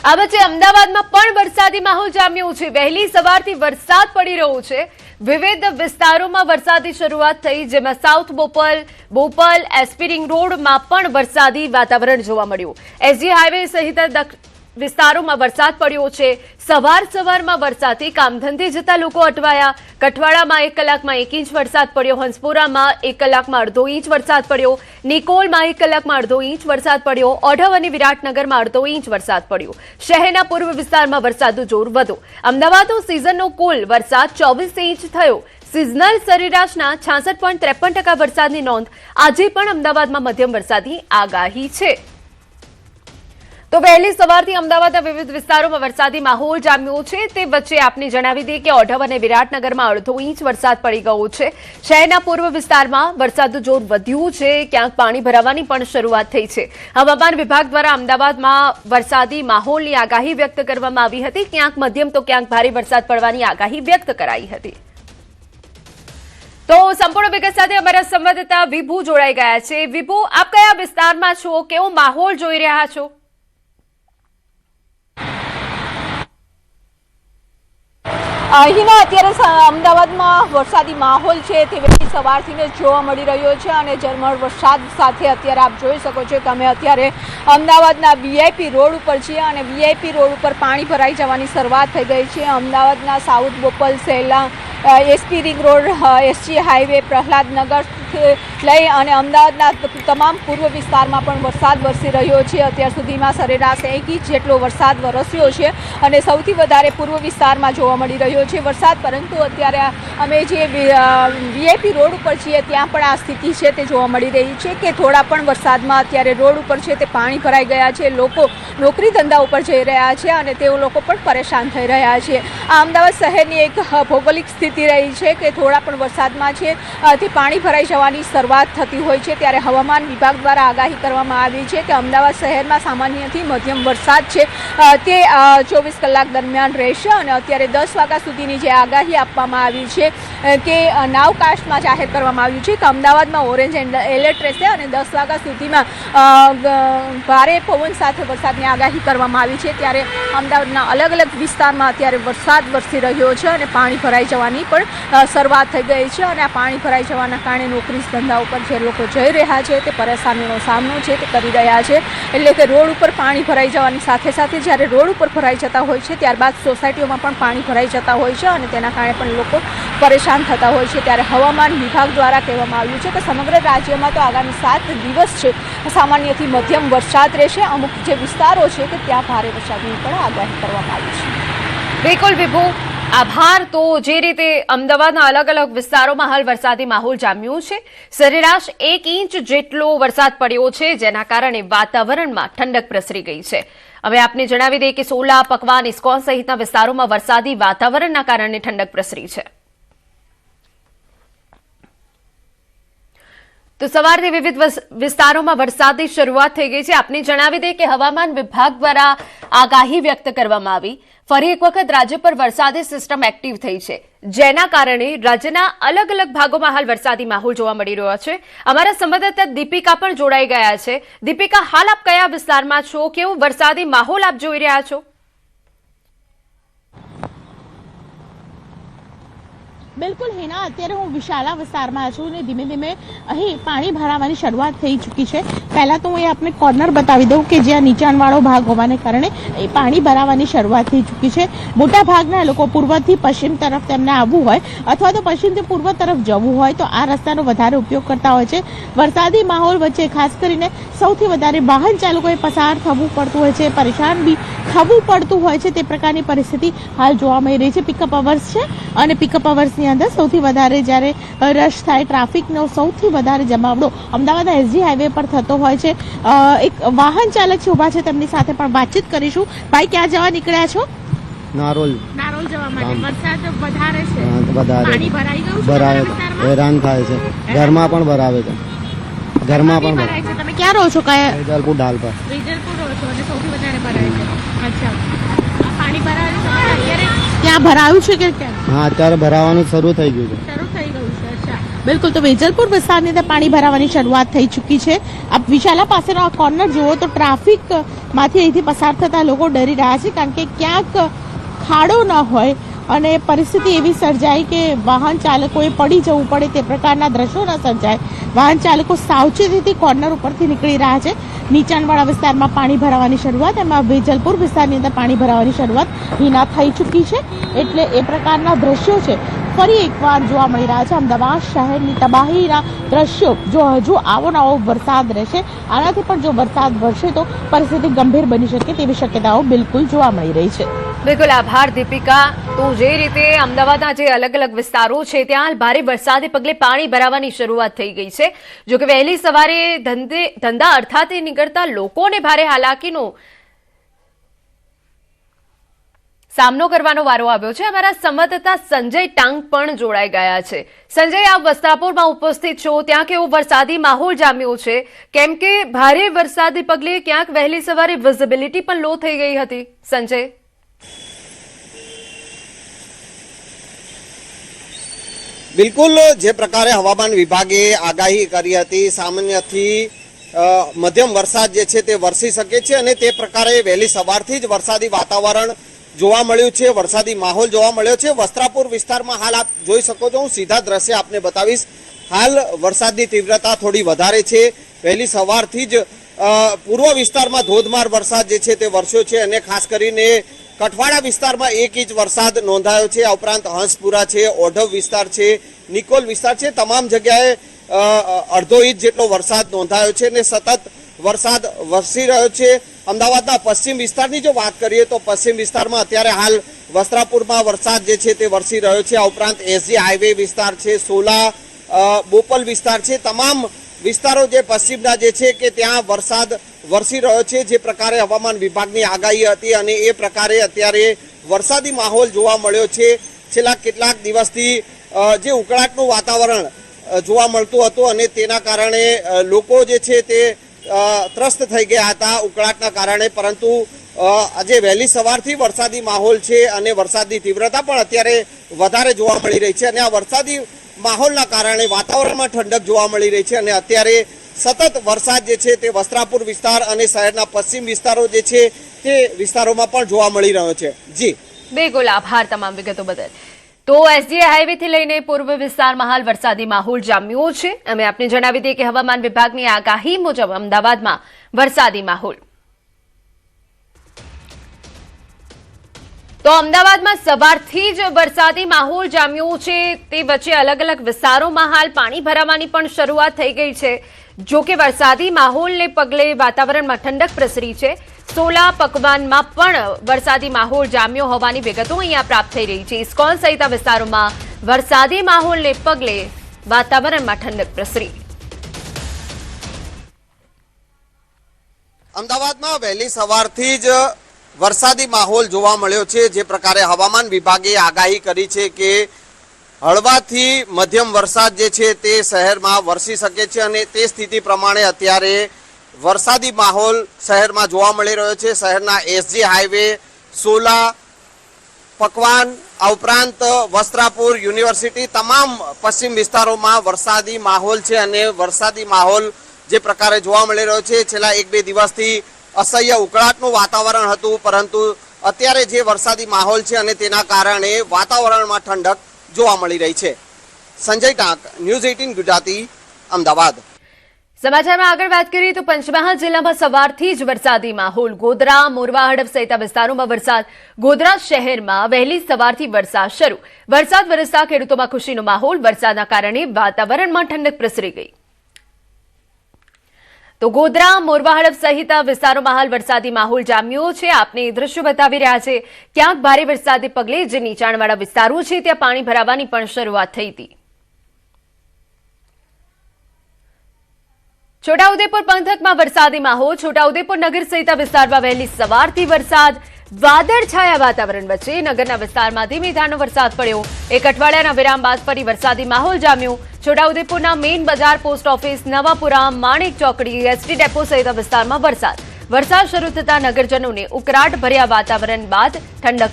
આ વચ્ચે અમદાવાદમાં પણ વરસાદી માહોલ જામ્યો છે। વહેલી સવારથી વરસાદ પડી રહ્યો છે। વિવિધ વિસ્તારોમાં વરસાદી શરૂઆત થઈ, જેમાં સાઉથ બોપલ એસપી રિંગ રોડમાં પણ વરસાદી વાતાવરણ જોવા મળ્યું। એસજી હાઈવે સહિત વિસ્તારોમાં વરસાદ પડ્યો છે। સવારમાં વરસાદથી કામધંધે જતા લોકો અટવાયા। કઠવાડામાં 1 કલાકમાં 1 ઇંચ વરસાદ પડ્યો। હંસપુરામાં 1 કલાકમાં 1.5 ઇંચ વરસાદ પડ્યો। નિકોલમાં 1 કલાકમાં 1.5 ઇંચ વરસાદ પડ્યો। ઓઢવ અને વિરાટનગરમાં 1.5 ઇંચ વરસાદ પડ્યો। શહેરના પૂર્વ વિસ્તારમાં વરસાદનું જોર વધ્યો। અમદાવાદનો સિઝનનો કુલ વરસાદ 24 ઇંચ થયો। સિઝનલ સરેરાશના 66.53% વરસાદની નોંધ। આજે પણ અમદાવાદમાં મધ્યમ વરસાદની આગાહી છે। તો વહેલી સવારથી અમદાવાદના વિવિધ વિસ્તારોમાં વરસાદી માહોલ જામ્યો છે। તે વચ્ચે આપને જણાવી દઈએ કે ઓઢવ અને વિરાટનગરમાં 1.5 ઇંચ વરસાદ પડી ગયો છે। શહેરના પૂર્વ વિસ્તારમાં વરસાદનું જોર વધ્યું છે। ક્યાંક પાણી ભરાવાની પણ શરૂઆત થઈ છે। હવામાન વિભાગ દ્વારા અમદાવાદમાં વરસાદી માહોલની આગાહી વ્યક્ત કરવામાં આવી હતી। ક્યાંક મધ્યમ તો ક્યાંક ભારે વરસાદ પડવાની આગાહી વ્યક્ત કરાઈ હતી। તો સંપૂર્ણ વિગત સાથે અમારા સંવાદદાતા વિભુ જોડાઈ ગયા છે। વિભુ, આપ કયા વિસ્તારમાં છો? કેવો માહોલ જોઈ રહ્યા છો? અહીંના અત્યારે અમદાવાદમાં વરસાદી માહોલ છે તે વહેલી સવારથી જ જોવા મળી રહ્યો છે અને ઝરમર વરસાદ સાથે અત્યારે આપ જોઈ શકો છો કે અમે અત્યારે અમદાવાદના વીઆઈપી રોડ ઉપર છીએ અને વીઆઈપી રોડ ઉપર પાણી ભરાઈ જવાની શરૂઆત થઈ ગઈ છે। અમદાવાદના south Bopal, Shela, SP ring road, SG highway, Prahladnagar લઈ અને અમદાવાદના તમામ પૂર્વ વિસ્તારમાં પણ વરસાદ વરસી રહ્યો છે। અત્યાર સુધીમાં સરેરાશ 1 ઇંચ જેટલો વરસાદ વરસ્યો છે અને સૌથી વધારે પૂર્વ વિસ્તારમાં જોવા મળી રહ્યો છે વરસાદ। પરંતુ અત્યારે અમે જે વીઆઈપી રોડ ઉપર છીએ ત્યાં પણ આ સ્થિતિ છે તે જોવા મળી રહી છે કે થોડા પણ વરસાદમાં અત્યારે રોડ ઉપર છે તે પાણી ભરાઈ ગયા છે। લોકો નોકરી ધંધા ઉપર જઈ રહ્યા છે અને તેઓ લોકો પણ પરેશાન થઈ રહ્યા છે। આ અમદાવાદ શહેરની એક ભૌગોલિક સ્થિતિ રહી છે કે થોડા પણ વરસાદમાં છે તે પાણી ભરાઈ જવાની શરૂઆત થતી હોય છે। ત્યારે હવામાન વિભાગ દ્વારા આગાહી કરવામાં આવી છે કે અમદાવાદ શહેરમાં સામાન્યથી મધ્યમ વરસાદ છે તે 24 કલાક દરમિયાન રહેશે અને અત્યારે 10 વાગ્યા સુધીની જે આગાહી આપવામાં આવી છે કે નાવકાસ્ટમાં જાહેર કરવામાં આવ્યું છે કે અમદાવાદમાં ઓરેન્જ એલર્ટ રહેશે અને 10 વાગ્યા સુધીમાં ભારે પવન સાથે વરસાદની આગાહી કરવામાં આવી છે। ત્યારે અમદાવાદના અલગ અલગ વિસ્તારમાં અત્યારે વરસાદ વરસી રહ્યો છે અને પાણી ભરાઈ જવાની પણ શરૂઆત થઈ ગઈ છે અને આ પાણી ભરાઈ જવાના કારણે નોકરી ધંધા ઉપર જે લોકો જઈ રહ્યા છે તે પરેશાનીનો સામનો છે તે કરી રહ્યા છે। એટલે કે રોડ ઉપર પાણી ભરાઈ જવાની સાથે સાથે જ્યારે રોડ ઉપર ભરાઈ જતા હોય છે ત્યારબાદ સોસાયટીઓમાં પણ પાણી ભરાઈ જતા હોય છે અને તેના કારણે પણ લોકો પરેશાન થતા હોય છે। ત્યારે હવામાન વિભાગ દ્વારા કહેવામાં આવ્યું છે કે સમગ્ર રાજ્યમાં તો આગામી 7 દિવસ છે સામાન્યથી મધ્યમ વરસાદ રહેશે। અમુક જે વિસ્તારો છે કે ત્યાં ભારે વરસાદની પણ આગાહી કરવામાં આવી છે। બિલકુલ વિભુ, આભાર। તો જે રીતે અમદાવાદના અલગ અલગ વિસ્તારોમાં હાલ વરસાદી માહોલ જામ્યો છે। સરેરાશ 1 ઇંચ જેટલો વરસાદ પડ્યો છે, જેના કારણે વાતાવરણમાં ઠંડક પ્રસરી ગઈ છે। હવે આપને જણાવી દઈએ કે સોલા, પકવાન, ઇસ્કોન સહિતના વિસ્તારોમાં વરસાદી વાતાવરણના કારણે ઠંડક પ્રસરી છે। તો સવારથી વિવિધ વિસ્તારોમાં વરસાદની શરૂઆત થઈ ગઈ છે। આપને જણાવી દઈએ કે હવામાન વિભાગ દ્વારા આગાહી વ્યક્ત કરવામાં આવી। ફરી એક વખત રાજ્ય પર વરસાદી સિસ્ટમ એક્ટિવ થઈ છે, જેના કારણે રાજ્યના અલગ અલગ ભાગોમાં હાલ વરસાદી માહોલ જોવા મળી રહ્યો છે। અમારા સંવાદદાતા દીપિકા પણ જોડાઈ ગયા છે। દીપિકા, હાલ આપ કયા વિસ્તારમાં છો? કેવો વરસાદી માહોલ આપ જોઈ રહ્યા છો? બિલકુલ હિના, અત્યારે હું વિશાલા વિસ્તારમાં છું અને ધીમે ધીમે અહીં પાણી ભરાવાની શરૂઆત થઈ ચૂકી છે। પહેલા તો હું આપને કોર્નર બતાવી દઉં કે જ્યાં નીચાણવાળો ભાગ હોવાને કારણે એ પાણી ભરાવાની શરૂઆત થઈ ચૂકી છે। મોટા ભાગના લોકો પૂર્વથી પશ્ચિમ તરફ તેમને આવવું હોય અથવા તો પશ્ચિમથી પૂર્વ તરફ જવું હોય તો આ રસ્તાનો વધારે ઉપયોગ કરતા હોય છે। વરસાદી માહોલ વચ્ચે ખાસ કરીને સૌથી વધારે વાહન ચાલકોએ પસાર થવું પડતું હોય છે, પરેશાન બી થવું પડતું હોય છે। તે પ્રકારની પરિસ્થિતિ હાલ જોવા મળી રહી છે। પિકઅપ અવર્સ છે અને પિકઅપ અવર્સની અંદર સૌથી વધારે જ્યારે રશ થાય, ટ્રાફિકનો સૌથી વધારે જમાવડો અમદાવાદના એસજી હાઈવે પર થતો હોય છે। એક વાહન ચાલક છે ઉભા છે, તેમની સાથે પણ વાતચીત કરીશું। ભાઈ, ક્યાં જવા નીકળ્યા છો? નારોલ જવા માટે। વરસાદ વધારે છે, વધારે પાણી ભરાઈ ગયું છે, ભરાવે, હેરાન થાય છે। ઘરમાં પણ ભરાવે છે, ઘરમાં પણ ભરાય છે। તમે ક્યાં રહો છો? કયા? વિજલપુર ઢાલ પર। વિજલપુર રહો છો અને સૌથી વધારે ભરાય છે। અચ્છા, પાણી ભરાયું છે અત્યારે? ત્યાં ભરાયું છે કે કેમ? હા, અત્યારે ભરાવાનું શરૂ થઈ ગયું છે। શરૂ થઈ ગયું છે। અચ્છા, બિલકુલ, તો વેજલપુર વિસ્તારની અંદર પાણી ભરાવાની શરૂઆત થઈ ચૂકી છે. આપ વિશાલા પાસેનો આ કોર્નર જુઓ તો ટ્રાફિકમાંથી અહીંથી પસાર થતા લોકો ડરી રહ્યા છે, કારણ કે ક્યાંક ખાડો ન હોય અને પરિસ્થિતિ એવી સર્જાય કે વાહન ચાલકોએ પડી જવું પડે તે પ્રકારના દ્રશ્યો ન સર્જાય. વાહન ચાલકો સાવચેતીથી કોર્નર ઉપરથી નીકળી રહ્યા છે. નીચાણવાળા વિસ્તારમાં પાણી ભરાવાની શરૂઆત, એમાં વેજલપુર વિસ્તારની અંદર પાણી ભરાવાની શરૂઆત હિના થઈ ચૂકી છે. એટલે એ પ્રકારના દ્રશ્યો છે ફરી એકવાર જોવા મળી રહ્યા છે. અમદાવાદ શહેરની તબાહીના દ્રશ્યો જો હજુ આવો નવો વરસાદ રહેશે, આનાથી પણ જો વરસાદ વરસે તો પરિસ્થિતિ ગંભીર બની શકે તેવી શક્યતાઓ બિલકુલ જોવા મળી રહી છે. બિલકુલ આભાર દીપિકા. તો જે રીતે અમદાવાદના જે અલગ અલગ વિસ્તારો છે ત્યાં ભારે વરસાદને પગલે પાણી ભરાવાની શરૂઆત થઈ ગઈ છે. જો કે વહેલી સવારે ધંધા અર્થાતે નીકળતા લોકોને ભારે હાલાકીનો સામનો કરવાનો વારો આવ્યો છે. અમારા સંવાદદાતા સંજય ટાંગ પણ જોડાઈ ગયા છે. સંજય, આપ વસ્ત્રાપુરમાં ઉપસ્થિત છો, ત્યાં કેવો વરસાદી માહોલ જામ્યો છે? કેમ કે ભારે વરસાદને પગલે ક્યાંક વહેલી સવારે વિઝિબિલિટી પણ લો થઈ ગઈ હતી. સંજય, બિલકુલ, જે પ્રકારે હવામાન વિભાગે આગાહી કરી હતી સામાન્યથી મધ્યમ વરસાદ જે છે તે વરસી શકે છે અને તે પ્રકારે વહેલી સવારથી જ વરસાદી વાતાવરણ જોવા મળ્યું છે, વરસાદી માહોલ જોવા મળ્યો છે. વસ્ત્રાપુર વિસ્તારમાં હાલ આપ જોઈ શકો છો, હું સીધા દ્રશ્ય આપને બતાવીશ. હાલ વરસાદની તીવ્રતા થોડી વધારે છે. વહેલી સવારથી જ પૂર્વ વિસ્તારમાં ધોધમાર વરસાદ જે છે તે વરસ્યો છે અને ખાસ કરીને કઠવાડા વિસ્તારમાં 1 ઇંચ વરસાદ નોંધાયો છે. આ ઉપરાંત હંસપુરા છે, ઓઢવ વિસ્તાર છે, નિકોલ વિસ્તાર છે, તમામ જગ્યાએ અડધો ઇંચ જેટલો વરસાદ નોંધાયો છે અને સતત વરસાદ વરસી રહ્યો છે. અમદાવાદના પશ્ચિમ વિસ્તારની જો વાત કરીએ તો પશ્ચિમ વિસ્તારમાં અત્યારે હાલ વસ્ત્રાપુરમાં વરસાદ જે છે તે વરસી રહ્યો છે. આ ઉપરાંત એસજી હાઈવે વિસ્તાર છે, સોલા, બોપલ વિસ્તાર છે, તમામ વિસ્તારો જે પશ્ચિમના જે છે કે ત્યાં વરસાદ વરસી રહ્યો છે. જે પ્રકારે હવામાન વિભાગની આગાહી હતી અને એ પ્રકારે અત્યારે વરસાદી માહોલ જોવા મળ્યો છે. છેલ્લા કેટલાક દિવસથી જે ઉકળાટનું વાતાવરણ જોવા મળતું હતું અને તેના કારણે લોકો જે છે તે ત્રસ્ત થઈ ગયા હતા ઉકળાટના કારણે, પરંતુ આજે વહેલી સવારથી વરસાદી માહોલ છે અને વરસાદની તીવ્રતા પણ અત્યારે વધારે જોવા મળી રહી છે અને આ વરસાદી માહોલના કારણે વાતાવરણમાં ઠંડક જોવા મળી રહી છે અને અત્યારે સતત વરસાદ જે છે તે વસ્ત્રાપુર વિસ્તાર અને શહેરના પશ્ચિમ વિસ્તારો જે છે તે વિસ્તારોમાં પણ જોવા મળી રહ્યો છે. જી બિલકુલ આભાર તમામ વિગતો બદલ. તો એસજી હાઈવેથી લઈને પૂર્વ વિસ્તારમાં હાલ વરસાદી માહોલ જામ્યો છે. અમે આપને જણાવી દઈએ કે હવામાન વિભાગની આગાહી મુજબ અમદાવાદમાં વરસાદી માહોલ. તો અમદાવાદમાં સવારથી જ વરસાદી માહોલ જામ્યો છે. તે વચ્ચે અલગ અલગ વિસ્તારોમાં હાલ પાણી ભરાવાની પણ શરૂઆત થઈ ગઈ છે. જો કે વરસાદી માહોલને પગલે વાતાવરણમાં ઠંડક પ્રસરી છે. સોલા પકવાનમાં પણ વરસાદી માહોલ જામ્યો હોવાની વિગતો અહીંયા પ્રાપ્ત થઈ રહી છે. ઇસ્કોન સહિતના વિસ્તારોમાં વરસાદી માહોલને પગલે વાતાવરણમાં ઠંડક પ્રસરી. અમદાવાદમાં વહેલી સવારથી જ વરસાદી માહોલ જોવા મળ્યો છે. જે પ્રકારે હવામાન વિભાગે આગાહી કરી છે કે હળવાથી મધ્યમ વરસાદ જે છે તે શહેરમાં વરસી શકે છે અને તે સ્થિતિ પ્રમાણે અત્યારે વરસાદી માહોલ શહેરમાં જોવા મળી રહ્યો છે. શહેરના એસજી હાઈવે, સોલા, પકવાન, આ ઉપરાંત વસ્ત્રાપુર, યુનિવર્સિટી, તમામ પશ્ચિમ વિસ્તારોમાં વરસાદી માહોલ છે અને વરસાદી માહોલ જે પ્રકારે જોવા મળી રહ્યો છે. છેલ્લા 1-2 દિવસથી અસહ્ય ઉકળાટનું વાતાવરણ હતું, પરંતુ અત્યારે જે વરસાદી માહોલ છે અને તેના કારણે વાતાવરણમાં ઠંડક જોવા મળી રહી છે. સંજય ટાંક, ન્યૂઝ 18 ગુજરાતી, અમદાવાદ. સમાચારમાં આગળ વાત કરીએ તો પંચમહાલ જિલ્લામાં સવારથી જ વરસાદી માહોલ. ગોધરા, મોરવા, હડફ સહિતના વિસ્તારોમાં વરસાદ. ગોધરા શહેરમાં વહેલી સવારથી વરસાદ શરૂ. વરસાદ વરસતા ખેડૂતોમાં ખુશીનો માહોલ. વરસાદના કારણે વાતાવરણમાં ઠંડક પ્રસરી ગઈ. તો ગોધરા, મોરવા, હડફ સહિતના વિસ્તારોમાં હાલ વરસાદી માહોલ જામ્યો છે. આપને દ્રશ્યો બતાવી રહ્યા છે. ક્યાંક ભારે વરસાદને પગલે જે નીચાણવાળા વિસ્તારો છે ત્યાં પાણી ભરાવાની પણ શરૂઆત થઈ હતી. છોટાઉદેપુર પંથકમાં વરસાદી માહોલ. છોટાઉદેપુર નગર સહિતના વિસ્તારમાં વહેલી સવારથી વરસાદ. વાદળછાયા વાતાવરણ વચ્ચે નગરના વિસ્તારમાં ધીમે ધારનો વરસાદ પડ્યો. એક અઠવાડિયાના વિરામ બાદ ફરી વરસાદી માહોલ જામ્યો. છોટાઉદેપુરના મેઇન બજાર, પોસ્ટ ઓફિસ, નવાપુરા, માણેક ચોકડી, એસટી ડેપો સહિતના વિસ્તારમાં વરસાદ શરૂ થતા નગરજનોને ઉકળાટ ભર્યા વાતાવરણ બાદ ઠંડક